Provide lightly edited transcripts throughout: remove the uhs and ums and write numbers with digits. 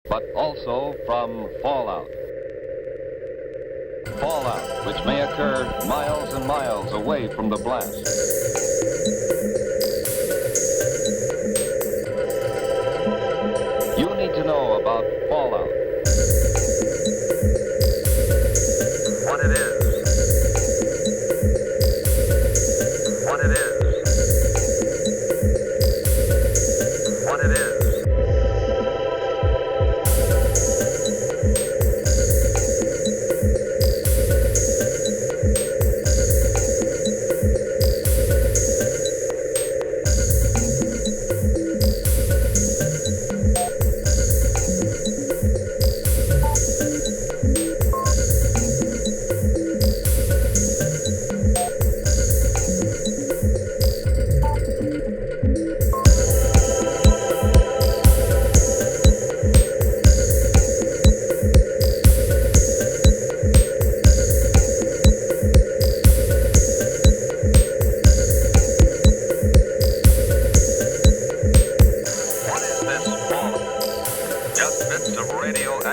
but also from fallout. Fallout, which may occur miles and miles away from the blast. You need to know about fallout. What it is. What it is. What it is.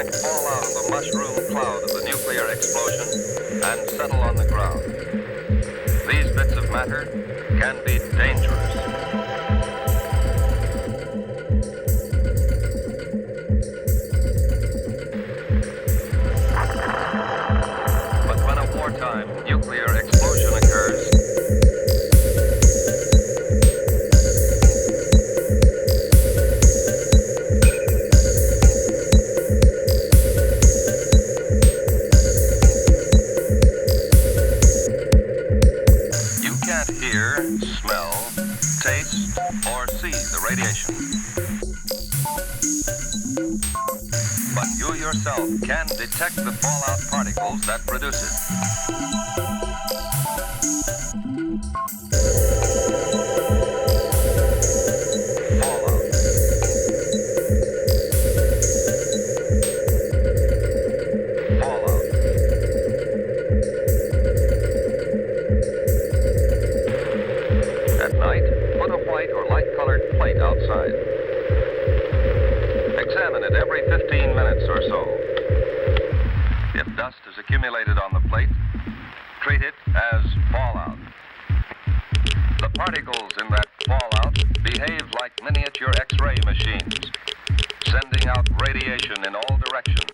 Fall out of the mushroom cloud of the nuclear explosion and settle on the ground. These bits of matter can be dangerous. But when a wartime nuclear explosion occurs, hear, smell, taste, or see the radiation. But you yourself can detect the fallout particles that produce it. Fallout. Fallout. At night, put a white or light-colored plate outside. Examine it every 15 minutes or so. If dust is accumulated on the plate, treat it as fallout. The particles in that fallout behave like miniature X-ray machines, sending out radiation in all directions.